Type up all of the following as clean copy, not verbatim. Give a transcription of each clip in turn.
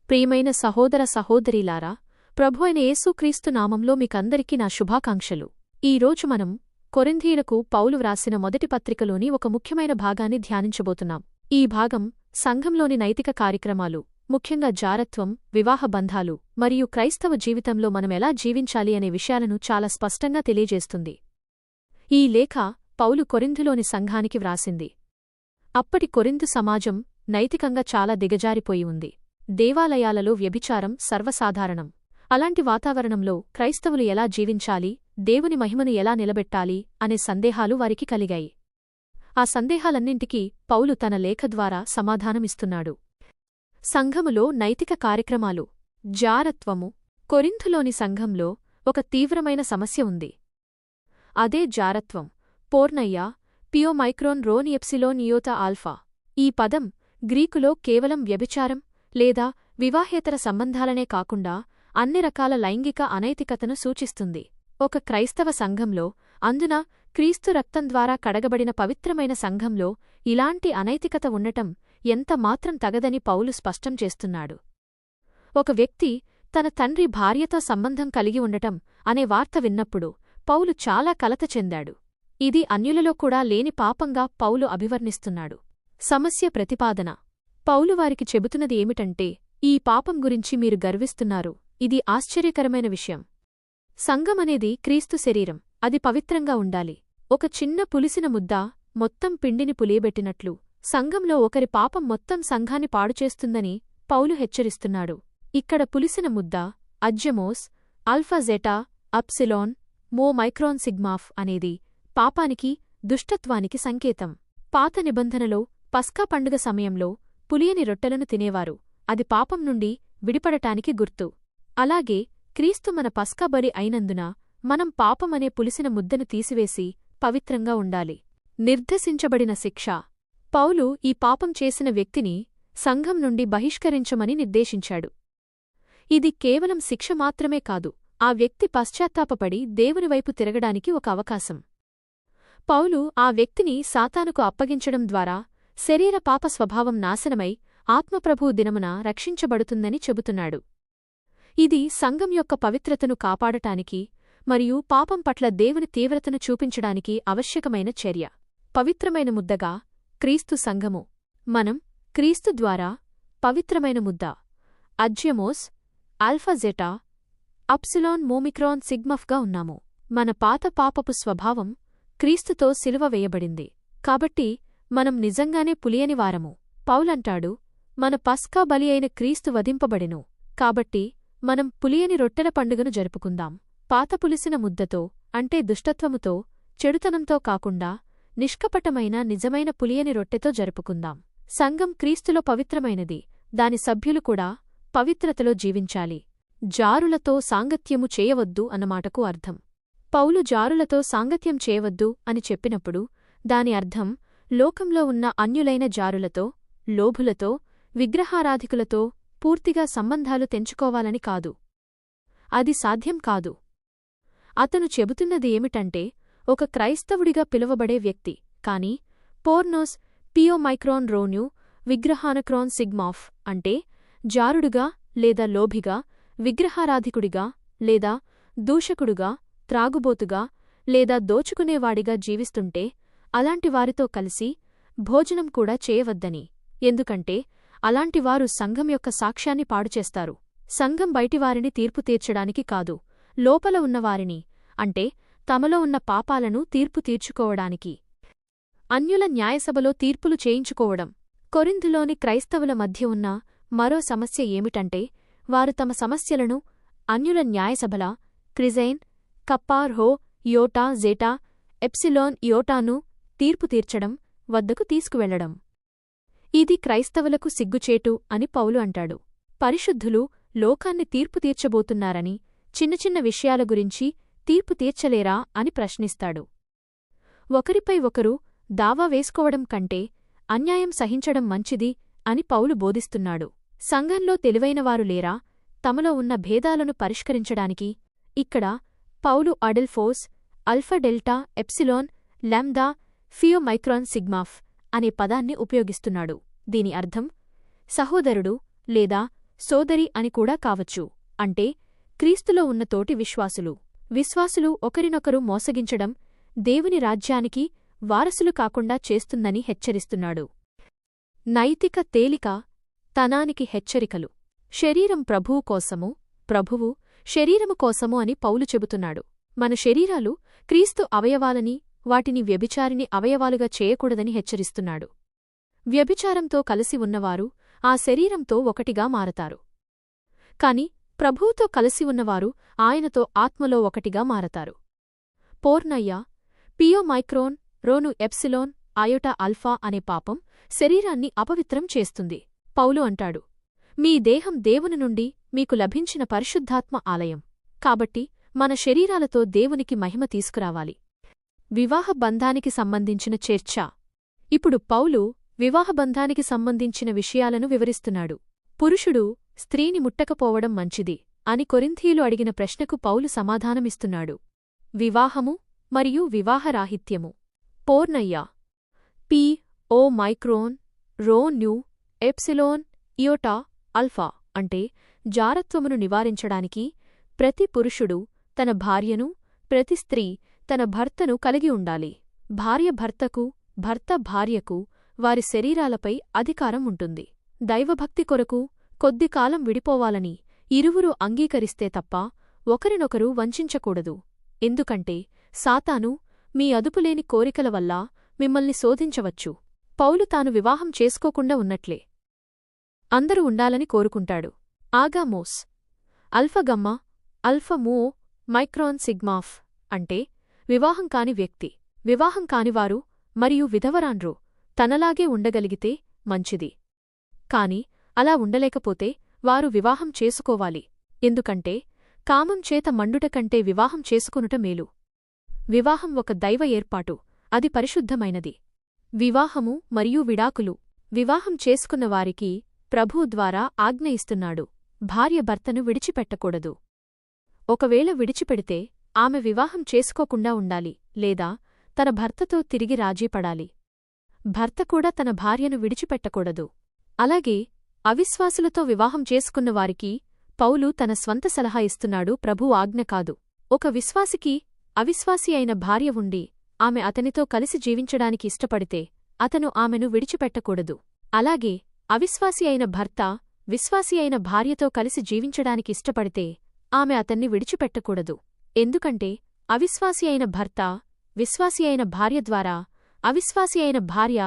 ప్రియమైన సహోదర సహోదరీలారా, ప్రభువైన యేసుక్రీస్తు నామంలో మీకందరికీ నా శుభాకాంక్షలు. ఈరోజు మనం కొరింథీయులకు పౌలు వ్రాసిన మొదటి పత్రికలోని ఒక ముఖ్యమైన భాగాన్ని ధ్యానించబోతున్నాం. ఈ భాగం సంఘంలోని నైతిక కార్యక్రమాలు, ముఖ్యంగా జారత్వం, వివాహ బంధాలు మరియు క్రైస్తవ జీవితంలో మనమెలా జీవించాలి అనే విషయాలను చాలా స్పష్టంగా తెలియజేస్తుంది. ఈ లేఖ పౌలు కొరింథులోని సంఘానికి వ్రాసింది. అప్పటి కొరింథు సమాజం నైతికంగా చాలా దిగజారిపోయి ఉంది. దేవాలయాలలో వ్యభిచారం సర్వసాధారణం. అలాంటి వాతావరణంలో క్రైస్తవులు ఎలా జీవించాలి, దేవుని మహిమను ఎలా నిలబెట్టాలి అనే సందేహాలు వారికి కలిగాయి. ఆ సందేహాలన్నింటికీ పౌలు తన లేఖ ద్వారా సమాధానమిస్తున్నాడు. సంఘములో నైతిక కార్యక్రమాలు, జారత్వము. కొరింథులోని సంఘంలో ఒక తీవ్రమైన సమస్య ఉంది. అదే జారత్వం. పోర్నయ్య, పియోమైక్రోన్ రోన్ ఎప్సిలోన్ ఇయోతా ఆల్ఫా. ఈ పదం గ్రీకులో కేవలం వ్యభిచారం లేదా వివాహేతర సంబంధాలనే కాకుండా అన్ని రకాల లైంగిక అనైతికతను సూచిస్తుంది. ఒక క్రైస్తవ సంఘంలో, అందున క్రీస్తు రక్తం ద్వారా కడగబడిన పవిత్రమైన సంఘంలో ఇలాంటి అనైతికత ఉండటం ఎంత మాత్రం తగదని పౌలు స్పష్టం చేస్తున్నాడు. ఒక వ్యక్తి తన తండ్రి భార్యతో సంబంధం కలిగి ఉండటం అనే వార్త విన్నప్పుడు పౌలు చాలా కలత చెందాడు. ఇది అన్యులలో కూడా లేని పాపంగా పౌలు అభివర్ణిస్తున్నాడు. సమస్య ప్రతిపాదన. పౌలు వారికి చెబుతున్నది ఏమిటంటే, ఈ పాపం గురించి మీరు గర్విస్తున్నారు, ఇది ఆశ్చర్యకరమైన విషయం. సంఘమనేది క్రీస్తు శరీరం, అది పవిత్రంగా ఉండాలి. ఒక చిన్న పులిసిన ముద్ద మొత్తం పిండిని పులియబెట్టినట్లు సంఘంలో ఒకరి పాపం మొత్తం సంఘాన్ని పాడుచేస్తుందని పౌలు హెచ్చరిస్తున్నాడు. ఇక్కడ పులిసిన ముద్ద అజ్యమోస్, ఆల్ఫా జెటా, అప్సిలోన్, మో మైక్రాన్ సిగ్మాఫ్ అనేది పాపానికి, దుష్టత్వానికి సంకేతం. పాత నిబంధనలో పస్కా పండుగ సమయంలో పులియని రొట్టెలను తినేవారు, అది పాపం నుండి విడిపడటానికి గుర్తు. అలాగే క్రీస్తు మన పస్కా బలి అయినందున మనం పాపమనే పులిసిన ముద్దను తీసివేసి పవిత్రంగా ఉండాలి. నిర్దేశించబడిన శిక్ష. పౌలు ఈ పాపం చేసిన వ్యక్తిని సంఘం నుండి బహిష్కరించమని నిర్దేశించాడు. ఇది కేవలం శిక్ష మాత్రమే కాదు, ఆ వ్యక్తి పశ్చాత్తాపపడి దేవునివైపు తిరగడానికి ఒక అవకాశం. పౌలు ఆ వ్యక్తిని సాతానుకు అప్పగించడం ద్వారా శరీర పాప స్వభావం నాశనమై ఆత్మప్రభువు దినమున రక్షించబడుతుందని చెబుతున్నాడు. ఇది సంఘం యొక్క పవిత్రతను కాపాడటానికి మరియు పాపం పట్ల దేవుని తీవ్రతను చూపించడానికి ఆవశ్యకమైన చర్య. పవిత్రమైన ముద్దగా క్రీస్తు సంఘము. మనం క్రీస్తు ద్వారా పవిత్రమైన ముద్ద, అజ్యమోస్, ఆల్ఫా జెటా, అప్సిలోన్ మోమిక్రాన్ సిగ్మఫ్గా ఉన్నాము. మన పాత పాపపు స్వభావం క్రీస్తుతో సిలువ వేయబడింది. కాబట్టి మనం నిజంగానే పులియని వారము. పౌలంటాడు, మన పస్కా బలి అయిన క్రీస్తు వధింపబడెను, కాబట్టి మనం పులియని రొట్టెల పండుగను జరుపుకుందాం. పాత పులిసిన ముద్దతో, అంటే దుష్టత్వముతో, చెడుతనంతో కాకుండా నిష్కపటమైన నిజమైన పులియని రొట్టెతో జరుపుకుందాం. సంఘం క్రీస్తులో పవిత్రమైనది, దాని సభ్యులు కూడా పవిత్రతలో జీవించాలి. జారులతో సాంగత్యము చేయవద్దు అన్నమాటకు అర్థం. పౌలు జారులతో సాంగత్యం చేయవద్దు అని చెప్పినప్పుడు దాని అర్థం లోకంలో ఉన్న అన్యులైన జారులతో, లోభులతో, విగ్రహారాధికులతో పూర్తిగా సంబంధాలు తెంచుకోవాలని కాదు. అది సాధ్యం కాదు. అతను చెబుతున్నది ఏమిటంటే, ఒక క్రైస్తవుడిగా పిలువబడే వ్యక్తి కాని పోర్నోస్, పియోమైక్రాన్ రోన్యూ, విగ్రహానక్రాన్ సిగ్మాఫ్ అంటే జారుడుగా లేదా లోభిగా, విగ్రహారాధికుడిగా లేదా దూషకుడుగా, త్రాగుబోతుగా లేదా దోచుకునేవాడిగా జీవిస్తుంటే అలాంటి వారితో కలిసి భోజనం కూడా చేయవద్దని. ఎందుకంటే అలాంటివారు సంఘం యొక్క సాక్ష్యాన్ని పాడుచేస్తారు. సంఘం బయటివారిని తీర్పు తీర్చడానికి కాదు, లోపల ఉన్నవారిని, అంటే తమలో ఉన్న పాపాలను తీర్పు తీర్చుకోవడానికి. అన్యుల న్యాయసభలో తీర్పులు చేయించుకోవడం. కొరింథులోని క్రైస్తవుల మధ్య ఉన్న మరో సమస్య ఏమిటంటే, వారు తమ సమస్యలను అన్యుల న్యాయసభల క్రిజైన్, కప్పార్ హో, యోటా జేటా, ఎప్సిలోన్ ఇయోటాను తీర్పు తీర్చడం వద్దకు తీసుకువెళ్లడం. ఇది క్రైస్తవులకు సిగ్గుచేటు అని పౌలు అంటాడు. పరిశుద్ధులు లోకాన్ని తీర్పు తీర్చబోతున్నారని చిన్న చిన్న విషయాల గురించి తీర్పు తీర్చలేరా అని ప్రశ్నిస్తాడు. ఒకరిపై ఒకరు దావా వేసుకోవడం కంటే అన్యాయం సహించడం మంచిది అని పౌలు బోధిస్తున్నాడు. సంఘంలో తెలివైనవారు లేరా తమలో ఉన్న భేదాలను పరిష్కరించడానికి? ఇక్కడ పౌలు అడెల్ఫోస్, అల్ఫా డెల్టా, ఎప్సిలోన్, లాంబ్డా, ఫియోమైక్రాన్ సిగ్మాఫ్ అనే పదాన్ని ఉపయోగిస్తున్నాడు. దీని అర్థం సహోదరుడు లేదా సోదరి అని కూడా కావచ్చు. అంటే క్రీస్తులో ఉన్న తోటి విశ్వాసులు ఒకరినొకరు మోసగించడం దేవుని రాజ్యానికి వారసులు కాకుండా చేస్తుందని హెచ్చరిస్తున్నాడు. నైతిక తేలిక తనానికి హెచ్చరికలు. శరీరం ప్రభువు కోసము, ప్రభువు శరీరము కోసము అని పౌలు చెబుతున్నాడు. మన శరీరాలు క్రీస్తు అవయవాలని, వాటిని వ్యభిచారిని అవయవాలుగా చేయకూడదని హెచ్చరిస్తున్నాడు. వ్యభిచారంతో కలిసి ఉన్నవారు ఆ శరీరంతో ఒకటిగా మారతారు. కాని ప్రభువుతో కలిసి ఉన్నవారు ఆయనతో ఆత్మలో ఒకటిగా మారతారు. పోర్నయ్య, పియో మైక్రోన్, రోను ఎప్సిలోన్, అయోటా అల్ఫా అనే పాపం శరీరాన్ని అపవిత్రం చేస్తుంది. పౌలు అంటాడు, మీ దేహం దేవుని నుండి మీకు లభించిన పరిశుద్ధాత్మ ఆలయం. కాబట్టి మన శరీరాలతో దేవునికి మహిమ తీసుకురావాలి. వివాహ బంధానికి సంబంధించిన చర్చ. ఇప్పుడు పౌలు వివాహబంధానికి సంబంధించిన విషయాలను వివరిస్తున్నాడు. పురుషుడు స్త్రీని ముట్టకపోవడం మంచిది అని కొరింథీయులు అడిగిన ప్రశ్నకు పౌలు సమాధానమిస్తున్నాడు. వివాహము మరియు వివాహరాహిత్యము. పోర్నయ్య, పి ఓ మైక్రోన్, రో న్యూ ఎప్సిలోన్, ఇయోటా అల్ఫా అంటే జారత్వమును నివారించడానికి ప్రతి పురుషుడు తన భార్యను, ప్రతి స్త్రీ తన భర్తను కలిగి ఉండాలి. భార్య భర్తకు, భర్త భార్యకు వారి శరీరాలపై అధికారం ఉంటుంది. దైవభక్తి కొరకు కొద్దికాలం విడిపోవాలని ఇరువురు అంగీకరిస్తే తప్ప ఒకరినొకరు వంచించకూడదు. ఎందుకంటే సాతాను మీ అదుపులేని కోరికల వల్ల మిమ్మల్ని శోధించవచ్చు. పౌలు తాను వివాహం చేసుకోకుండా ఉన్నట్లే అందరూ ఉండాలని కోరుకుంటాడు. ఆగామోస్, అల్ఫగమ్మ, అల్ఫమూ, మైక్రాన్ సిగ్మాఫ్ అంటే వివాహం కాని వ్యక్తి, వివాహం కానివారు మరియు విధవరాండ్రు తనలాగే ఉండగలిగితే మంచిది. కాని అలా ఉండలేకపోతే వారు వివాహం చేసుకోవాలి. ఎందుకంటే కామం చేత మండుట కంటే వివాహం చేసుకొనుట మేలు. వివాహం ఒక దైవ ఏర్పాటు, అది పరిశుద్ధమైనది. వివాహము మరియు విడాకులు. వివాహం చేసుకున్నవారికి ప్రభువు ద్వారా ఆజ్ఞ ఇస్తున్నాడు, భార్య భర్తను విడిచిపెట్టకూడదు. ఒకవేళ విడిచిపెడితే ఆమె వివాహం చేసుకోకుండా ఉండాలి, లేదా తన భర్తతో తిరిగి రాజీపడాలి. భర్త కూడా తన భార్యను విడిచిపెట్టకూడదు. అలాగే అవిశ్వాసులతో వివాహం చేసుకున్నవారికి పౌలు తన స్వంత సలహా ఇస్తున్నాడు, ప్రభు ఆజ్ఞ కాదు. ఒక విశ్వాసికి అవిశ్వాసి అయిన భార్య ఉండి ఆమె అతనితో కలిసి జీవించడానికి ఇష్టపడితే అతను ఆమెను విడిచిపెట్టకూడదు. అలాగే అవిశ్వాసి అయిన భర్త విశ్వాసి అయిన భార్యతో కలిసి జీవించడానికి ఇష్టపడితే ఆమె అతన్ని విడిచిపెట్టకూడదు. ఎందుకంటే అవిశ్వాసి అయిన భర్త విశ్వాసి అయిన భార్య ద్వారా, అవిశ్వాసి అయిన భార్య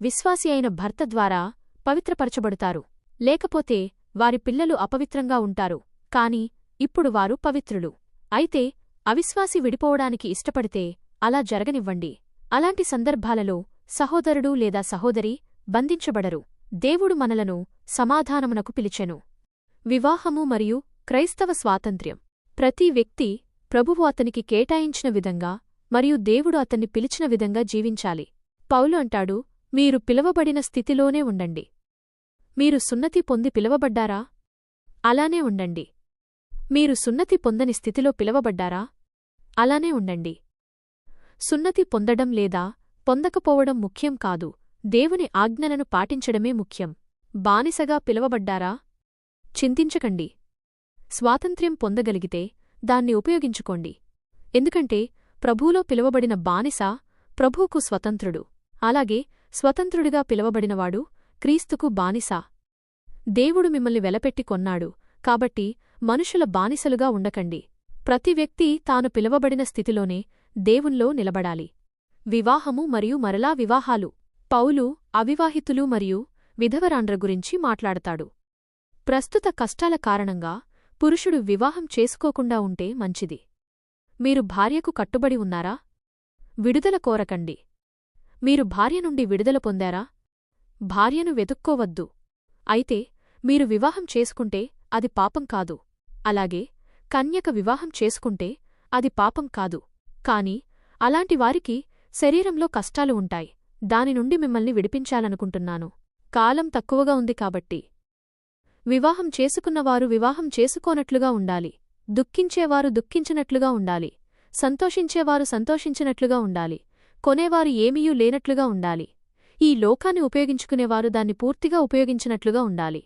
విశ్వాసి అయిన భర్త ద్వారా పవిత్రపరచబడతారు. లేకపోతే వారి పిల్లలు అపవిత్రంగా ఉంటారు. కాని ఇప్పుడు వారు పవిత్రులు. అయితే అవిశ్వాసి విడిపోవడానికి ఇష్టపడితే అలా జరగనివ్వండి. అలాంటి సందర్భాలలో సహోదరుడు లేదా సహోదరి బంధించబడరు. దేవుడు మనలను సమాధానమునకు పిలిచెను. వివాహము మరియు క్రైస్తవ స్వాతంత్ర్యం. ప్రతి వ్యక్తి ప్రభువు అతనికి కేటాయించిన విధంగా మరియు దేవుడు అతన్ని పిలిచిన విధంగా జీవించాలి. పౌలు అంటాడు, మీరు పిలవబడిన స్థితిలోనే ఉండండి. మీరు సున్నతి పొంది పిలవబడ్డారా? అలానే ఉండండి. మీరు సున్నతి పొందని స్థితిలో పిలవబడ్డారా? అలానే ఉండండి. సున్నతి పొందడం లేదా పొందకపోవడం ముఖ్యం కాదు, దేవుని ఆజ్ఞలను పాటించడమే ముఖ్యం. బానిసగా పిలవబడ్డారా? చింతించకండి. స్వాతంత్ర్యం పొందగలిగితే దాన్ని ఉపయోగించుకోండి. ఎందుకంటే ప్రభువులో పిలువబడిన బానిస ప్రభువుకు స్వతంత్రుడు. అలాగే స్వతంత్రుడిగా పిలువబడినవాడు క్రీస్తుకు బానిస. దేవుడు మిమ్మల్ని వెలపెట్టి కొన్నాడు, కాబట్టి మనుషుల బానిసలుగా ఉండకండి. ప్రతి వ్యక్తి తాను పిలువబడిన స్థితిలోనే దేవునిలో నిలబడాలి. వివాహము మరియు మరలా వివాహాలు. పౌలు అవివాహితులు మరియు విధవరాండ్ర గురించి మాట్లాడతాడు. ప్రస్తుత కష్టాల కారణంగా పురుషుడు వివాహం చేసుకోకుండా ఉంటే మంచిది. మీరు భార్యకు కట్టుబడి ఉన్నారా? విడుదల కోరకండి. మీరు భార్య నుండి విడుదల పొందారా? భార్యను వెతుక్కోవద్దు. అయితే మీరు వివాహం చేసుకుంటే అది పాపం కాదు. అలాగే కన్యక వివాహం చేసుకుంటే అది పాపం కాదు. కాని అలాంటి వారికి శరీరంలో కష్టాలు ఉంటాయి. దాని నుండి మిమ్మల్ని విడిపించాలనుకుంటున్నాను. కాలం తక్కువగా ఉంది కాబట్టి. వివాహం చేసుకున్నవారు వివాహం చేసుకోనట్లుగా ఉండాలి. దుఃఖించేవారు దుఃఖించినట్లుగా ఉండాలి. సంతోషించేవారు సంతోషించినట్లుగా ఉండాలి. కొనేవారు ఏమీయూ లేనట్లుగా ఉండాలి. ఈ లోకాన్ని ఉపయోగించుకునేవారు దాన్ని పూర్తిగా ఉపయోగించినట్లుగా ఉండాలి.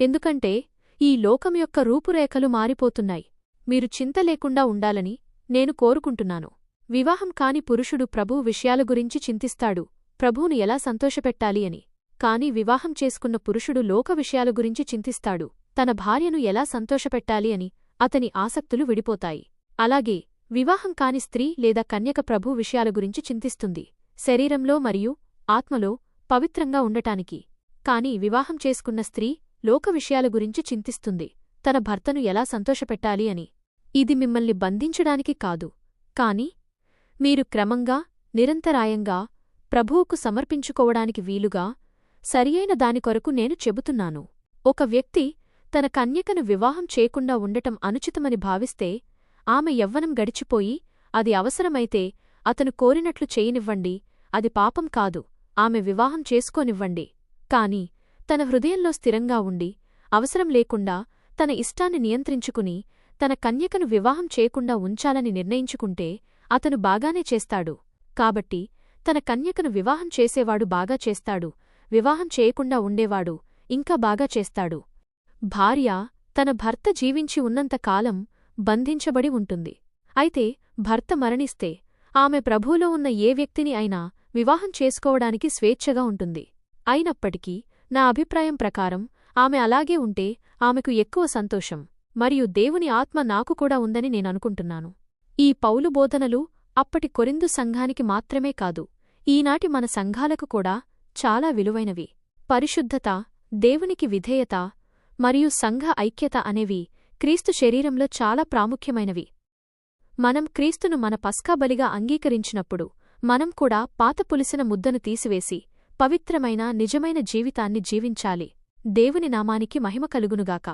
ఎందుకంటే ఈ లోకం యొక్క రూపురేఖలు మారిపోతున్నాయి. మీరు చింత లేకుండా ఉండాలని నేను కోరుకుంటున్నాను. వివాహం కాని పురుషుడు ప్రభువు విషయాల గురించి చింతిస్తాడు, ప్రభువును ఎలా సంతోషపెట్టాలి అని. కాని వివాహం చేసుకున్న పురుషుడు లోక విషయాల గురించి చింతిస్తాడు, తన భార్యను ఎలా సంతోషపెట్టాలి అని. అతని ఆసక్తులు విడిపోతాయి. అలాగే వివాహం కాని స్త్రీ లేదా కన్యక ప్రభు విషయాల గురించి చింతిస్తుంది, శరీరంలో మరియు ఆత్మలో పవిత్రంగా ఉండటానికి. కాని వివాహం చేసుకున్న స్త్రీ లోక విషయాల గురించి చింతిస్తుంది, తన భర్తను ఎలా సంతోషపెట్టాలి అని. ఇది మిమ్మల్ని బంధించడానికి కాదు, కాని మీరు క్రమంగా నిరంతరాయంగా ప్రభువుకు సమర్పించుకోవడానికి వీలుగా సరియైన దాని కొరకు నేను చెబుతున్నాను. ఒక వ్యక్తి తన కన్యకను వివాహం చేయకుండా ఉండటం అనుచితమని భావిస్తే, ఆమె యవ్వనం గడిచిపోయి అది అవసరమైతే అతను కోరినట్లు చేయనివ్వండి, అది పాపం కాదు. ఆమె వివాహం చేసుకోనివ్వండి. కాని తన హృదయంలో స్థిరంగా ఉండి అవసరం లేకుండా తన ఇష్టాన్ని నియంత్రించుకుని తన కన్యకను వివాహం చేయకుండా ఉంచాలని నిర్ణయించుకుంటే అతను బాగానే చేస్తాడు. కాబట్టి తన కన్యకను వివాహం చేసేవాడు బాగా చేస్తాడు, వివాహం చేయకుండా ఉండేవాడు ఇంకా బాగా చేస్తాడు. భార్య తన భర్త జీవించి ఉన్నంతకాలం బంధించబడి ఉంటుంది. అయితే భర్త మరణిస్తే ఆమె ప్రభువులో ఉన్న ఏ వ్యక్తిని అయినా వివాహం చేసుకోవడానికి స్వేచ్ఛగా ఉంటుంది. అయినప్పటికీ నా అభిప్రాయం ప్రకారం ఆమె అలాగే ఉంటే ఆమెకు ఎక్కువ సంతోషం, మరియు దేవుని ఆత్మ నాకు కూడా ఉందని నేననుకుంటున్నాను. ఈ పౌలు బోధనలు అప్పటి కొరింథు సంఘానికి మాత్రమే కాదు, ఈనాటి మన సంఘాలకు కూడా చాలా విలువైనవి. పరిశుద్ధత, దేవునికి విధేయత మరియు సంఘ ఐక్యత అనేవి క్రీస్తు శరీరంలో చాలా ప్రాముఖ్యమైనవి. మనం క్రీస్తును మన పస్కా బలిగా అంగీకరించినప్పుడు మనం కూడా పాత పులిసిన ముద్దను తీసివేసి పవిత్రమైన నిజమైన జీవితాన్ని జీవించాలి. దేవుని నామానికి మహిమ కలుగునుగాక.